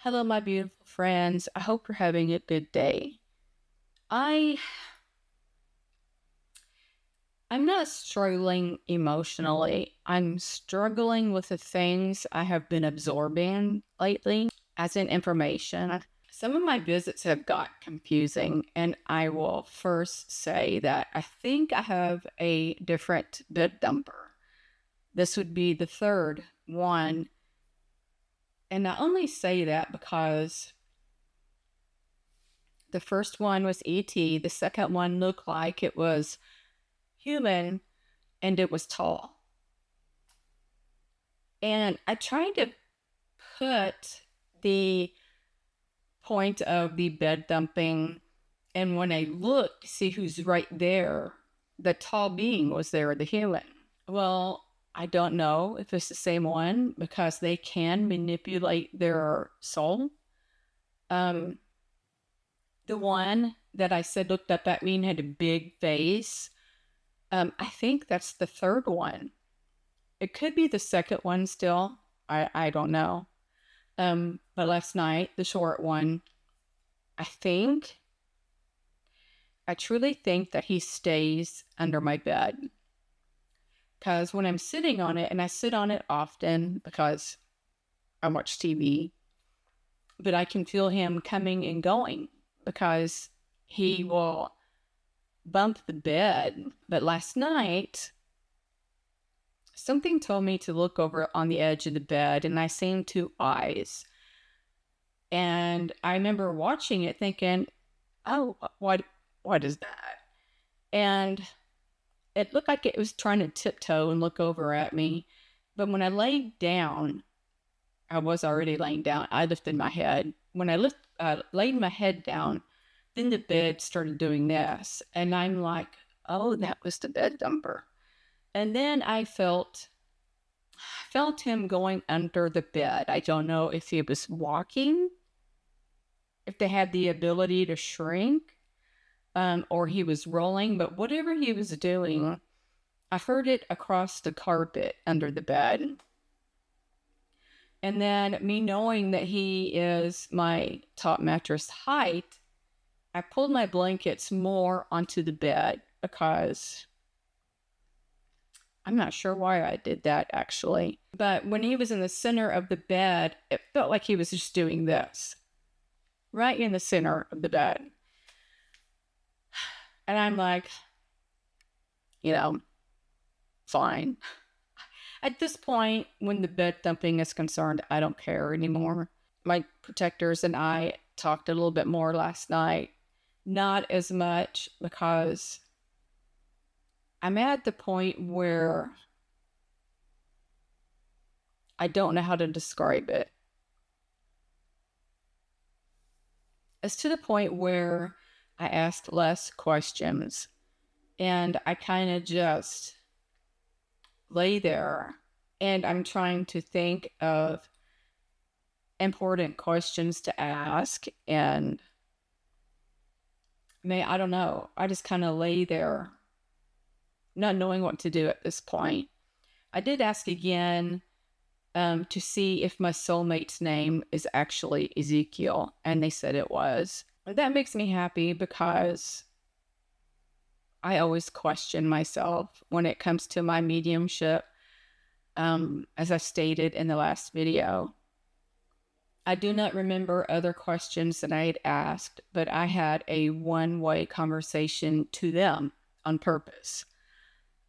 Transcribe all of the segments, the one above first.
Hello, my beautiful friends. I hope you're having a good day. I I'm not struggling emotionally. I'm struggling with the things I have been absorbing lately, as in information. Some of my visits have got confusing, and I will first say that I think I have a different bid number. This would be the third one. And I only say that because the first one was ET. The second one looked like it was human and it was tall. And I tried to put the point of the bed dumping, and when I looked to see who's right there, the tall being was there, the human. Well, I don't know if it's the same one because they can manipulate their soul. Um, the one that I said looked up at me and had a big face, I think that's the third one. It could be the second one still. I don't know. But last night, the short one, I think, I truly think that he stays under my bed. Because when I'm sitting on it, and I sit on it often because I watch TV, but I can feel him coming and going because he will bump the bed. But last night, something told me to look over on the edge of the bed, and I seen two eyes. And I remember watching it thinking, oh, what is that? And it looked like it was trying to tiptoe and look over at me. But when I laid down, I was already laying down. I lifted my head. When I laid my head down, then the bed started doing this. And I'm like, oh, that was the bed dumper. And then I felt him going under the bed. I don't know if he was walking, if they had the ability to shrink, or he was rolling, but whatever he was doing, I heard it across the carpet under the bed. And then me knowing that he is my top mattress height, I pulled my blankets more onto the bed because I'm not sure why I did that actually. But when he was in the center of the bed, it felt like he was just doing this right in the center of the bed. And I'm like, fine. At this point, when the bed thumping is concerned, I don't care anymore. My protectors and I talked a little bit more last night. Not as much because I'm at the point where I don't know how to describe it. It's to the point where I ask less questions and I kind of just lay there and I'm trying to think of important questions to ask. And I don't know. I just kind of lay there, not knowing what to do at this point. I did ask again to see if my soulmate's name is actually Ezekiel, and they said it was. That makes me happy because I always question myself when it comes to my mediumship. As I stated in the last video, I do not remember other questions that I had asked, but I had a one-way conversation to them on purpose.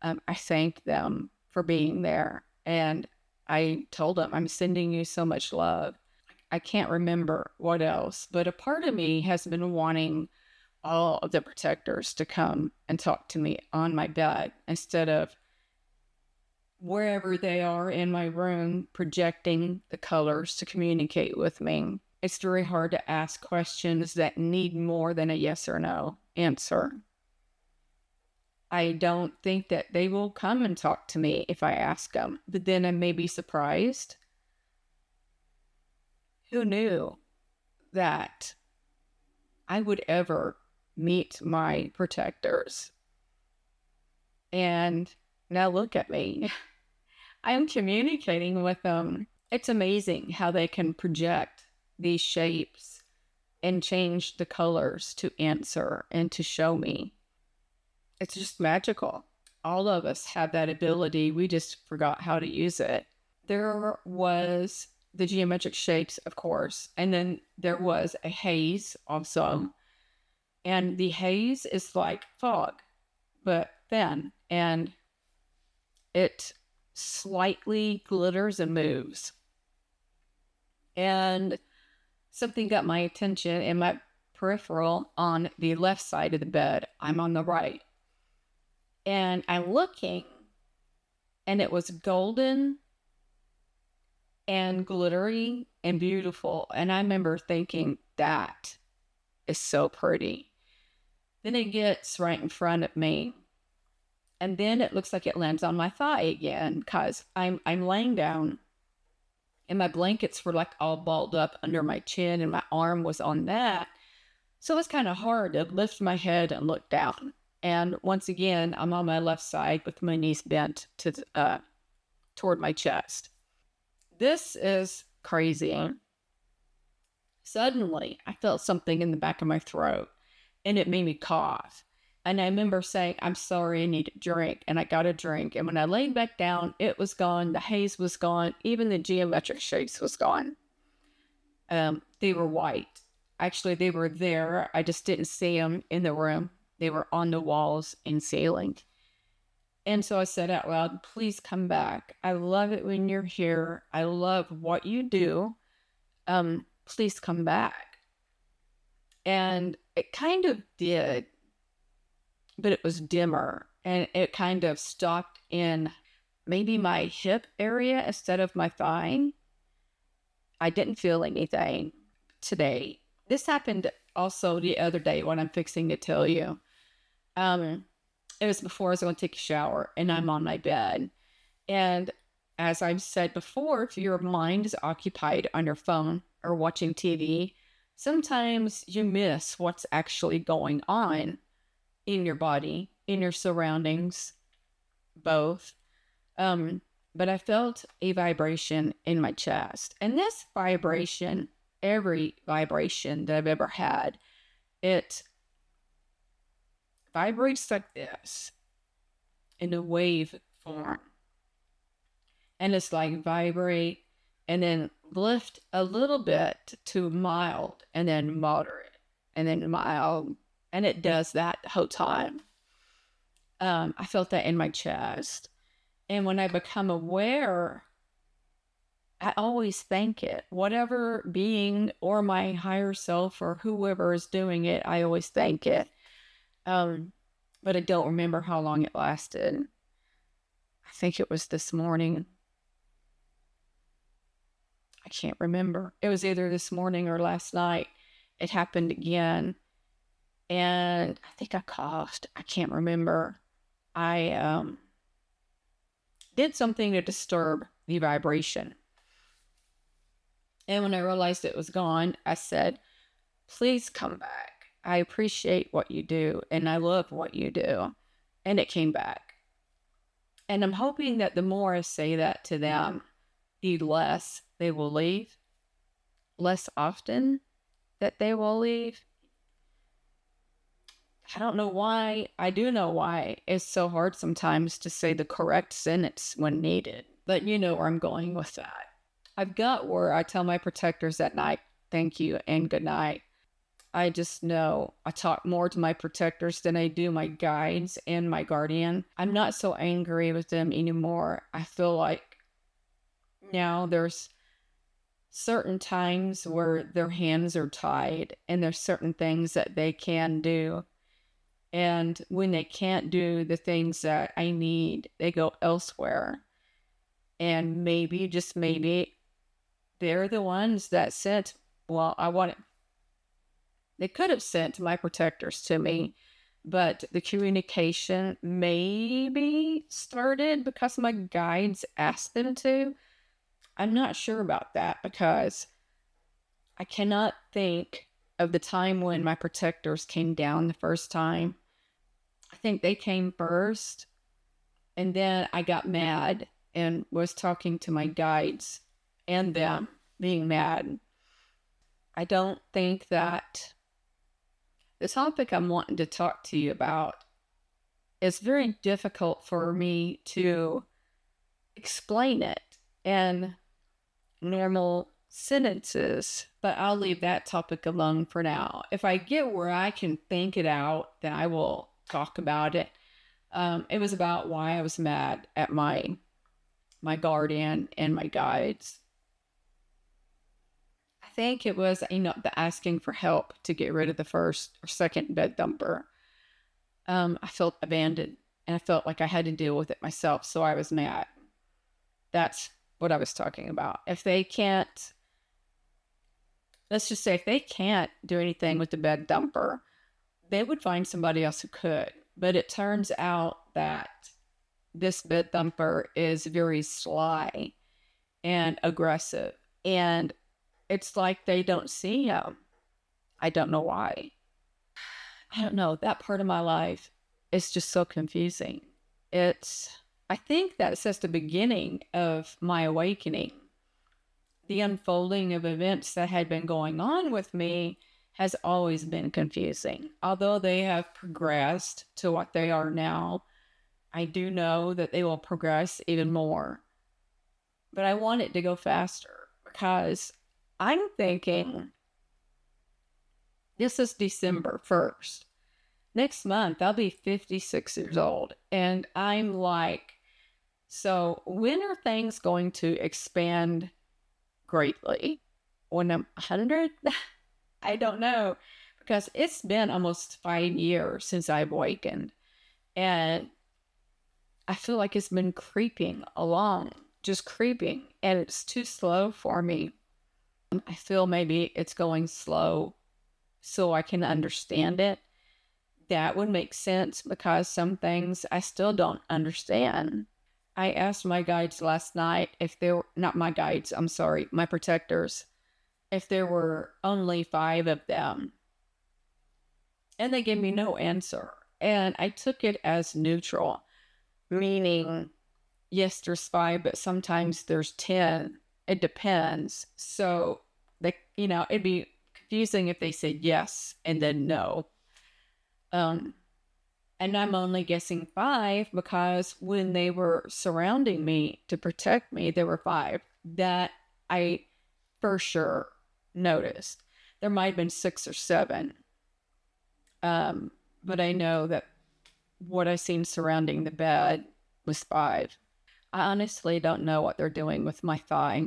I thanked them for being there, and I told them, I'm sending you so much love. I can't remember what else, but a part of me has been wanting all of the protectors to come and talk to me on my bed instead of wherever they are in my room projecting the colors to communicate with me. It's very hard to ask questions that need more than a yes or no answer. I don't think that they will come and talk to me if I ask them, but then I may be surprised. Who knew that I would ever meet my protectors? And now look at me. I am communicating with them. It's amazing how they can project these shapes and change the colors to answer and to show me. It's just magical. All of us have that ability. We just forgot how to use it. There was the geometric shapes, of course, and then there was a haze also. And the haze is like fog, but thin, and it slightly glitters and moves. And something got my attention in my peripheral on the left side of the bed. I'm on the right. And I'm looking, and it was golden and glittery and beautiful. And I remember thinking, that is so pretty. Then it gets right in front of me. And then it looks like it lands on my thigh again, because I'm laying down and my blankets were like all balled up under my chin and my arm was on that. So it's kind of hard to lift my head and look down. And once again, I'm on my left side with my knees bent to toward my chest. This is crazy. Suddenly, I felt something in the back of my throat, and it made me cough. And I remember saying, I'm sorry, I need a drink. And I got a drink. And when I laid back down, it was gone. The haze was gone. Even the geometric shapes was gone. They were white. Actually, they were there. I just didn't see them in the room. They were on the walls and ceiling. And so I said out loud, please come back. I love it when you're here. I love what you do. Please come back. And it kind of did, but it was dimmer, and it kind of stopped in maybe my hip area instead of my thigh. I didn't feel anything today. This happened also the other day when I'm fixing to tell you. It was before I was going to take a shower, and I'm on my bed. And as I've said before, if your mind is occupied on your phone or watching TV, sometimes you miss what's actually going on in your body, in your surroundings, both. But I felt a vibration in my chest. And this vibration, every vibration that I've ever had, it vibrates like this in a wave form. And it's like vibrate and then lift a little bit to mild and then moderate and then mild. And it does that the whole time. I felt that in my chest. And when I become aware, I always thank it. Whatever being or my higher self or whoever is doing it, I always thank it. But I don't remember how long it lasted. I think it was this morning. I can't remember. It was either this morning or last night. It happened again. And I think I coughed. I can't remember. I did something to disturb the vibration. And when I realized it was gone, I said, please come back. I appreciate what you do, and I love what you do. And it came back. And I'm hoping that the more I say that to them, the less they will leave, less often that they will leave. I don't know why. I do know why it's so hard sometimes to say the correct sentence when needed. But you know where I'm going with that. I've got where I tell my protectors at night, thank you and good night. I just know I talk more to my protectors than I do my guides and my guardian. I'm not so angry with them anymore. I feel like now there's certain times where their hands are tied and there's certain things that they can do. And when they can't do the things that I need, they go elsewhere. And maybe, just maybe, they're the ones that sent, they could have sent my protectors to me, but the communication maybe started because my guides asked them to. I'm not sure about that because I cannot think of the time when my protectors came down the first time. I think they came first, and then I got mad and was talking to my guides and them being mad. I don't think that the topic I'm wanting to talk to you about is very difficult for me to explain it in normal sentences, but I'll leave that topic alone for now. If I get where I can think it out, then I will talk about it. It was about why I was mad at my guardian and my guides. I think it was, the asking for help to get rid of the first or second bed thumper. I felt abandoned and I felt like I had to deal with it myself. So I was mad. That's what I was talking about. If they can't, let's just say if they can't do anything with the bed thumper, they would find somebody else who could. But it turns out that this bed thumper is very sly and aggressive. And it's like they don't see him. I don't know why. I don't know. That part of my life is just so confusing. I think that's just the beginning of my awakening. The unfolding of events that had been going on with me has always been confusing. Although they have progressed to what they are now, I do know that they will progress even more. But I want it to go faster because I'm thinking this is December 1st. Next month, I'll be 56 years old. And I'm like, so when are things going to expand greatly? When I'm 100? I don't know. Because it's been almost 5 years since I've awakened. And I feel like it's been creeping along, just creeping. And it's too slow for me. I feel maybe it's going slow so I can understand it. That would make sense because some things I still don't understand. I asked my guides last night if they were, not my guides, I'm sorry, my protectors, if there were only 5 of them. And they gave me no answer. And I took it as neutral, meaning, yes, there's 5, but sometimes there's 10. It depends. So, it'd be confusing if they said yes and then no. And I'm only guessing 5 because when they were surrounding me to protect me, there were 5 that I for sure noticed. There might have been 6 or 7. But I know that what I seen surrounding the bed was 5. I honestly don't know what they're doing with my thigh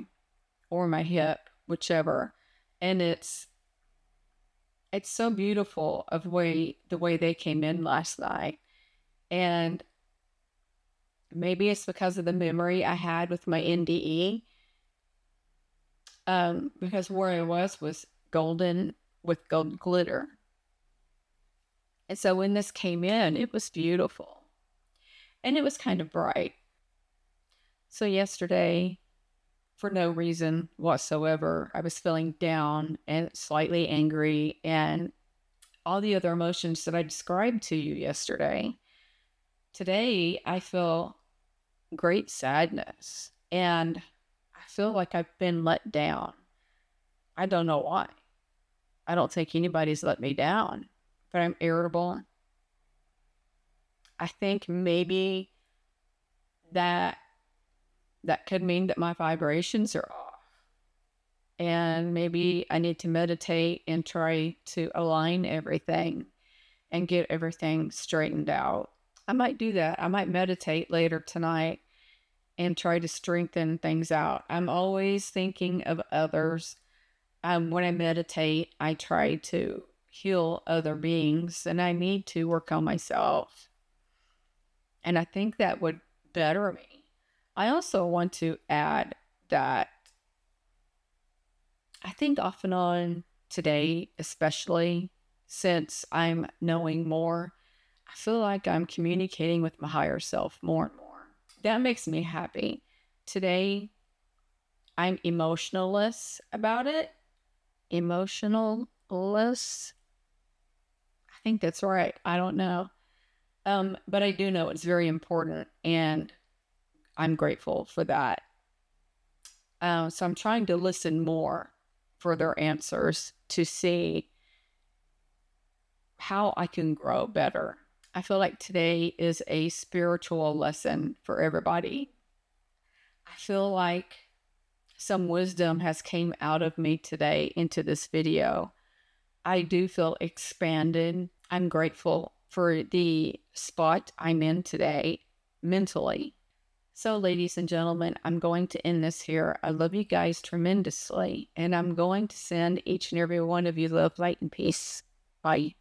or my hip, whichever. And it's so beautiful of the way they came in last night. And maybe it's because of the memory I had with my NDE. Because where I was golden with gold glitter. And so when this came in, it was beautiful. And it was kind of bright. So yesterday, for no reason whatsoever, I was feeling down and slightly angry and all the other emotions that I described to you yesterday. Today, I feel great sadness and I feel like I've been let down. I don't know why. I don't think anybody's let me down, but I'm irritable. I think maybe that could mean that my vibrations are off. And maybe I need to meditate and try to align everything and get everything straightened out. I might do that. I might meditate later tonight and try to strengthen things out. I'm always thinking of others. When I meditate, I try to heal other beings, and I need to work on myself. And I think that would better me. I also want to add that I think off and on today, especially since I'm knowing more, I feel like I'm communicating with my higher self more and more. That makes me happy. Today, I'm emotionless about it. Emotionless. I think that's right. I don't know. But I do know it's very important, and I'm grateful for that. So I'm trying to listen more further answers to see how I can grow better. I feel like today is a spiritual lesson for everybody. I feel like some wisdom has came out of me today into this video. I do feel expanded. I'm grateful for the spot I'm in today mentally. So, ladies and gentlemen, I'm going to end this here. I love you guys tremendously, and I'm going to send each and every one of you love, light, and peace. Bye.